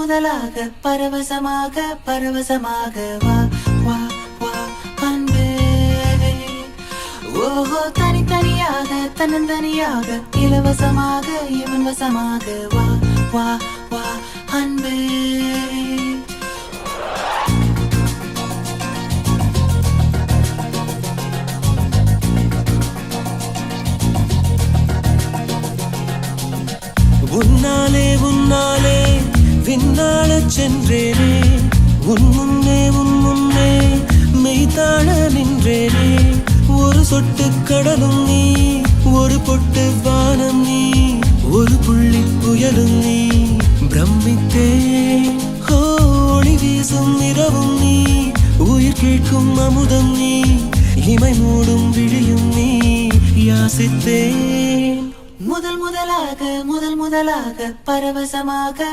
முதலாக பரவசமாக பரவசமாக வா வா வா அன்பே. ஓஹோ தனித்தனியாக தன்னந்தனியாக இலவசமாக இவன் வசமாக வா வா வா அன்பே. உன்னாலே உன்னாலே விண்ணாளச் சென்றேனே, உன் முன்னே மெய்தாழ நின்றேனே. ஒரு சொட்டு கடலும் நீ, ஒரு பொட்டு வானம் நீ, ஒரு புள்ளி புயலும் நீ. பிரமித்தேன் ஒளி வீசும் இரவும் நீ, உயிர் கேட்கும் அமுதம் நீ, இமை மூடும் விழியும் நீ. யாசித்தேன் முதலாக பரவசமாக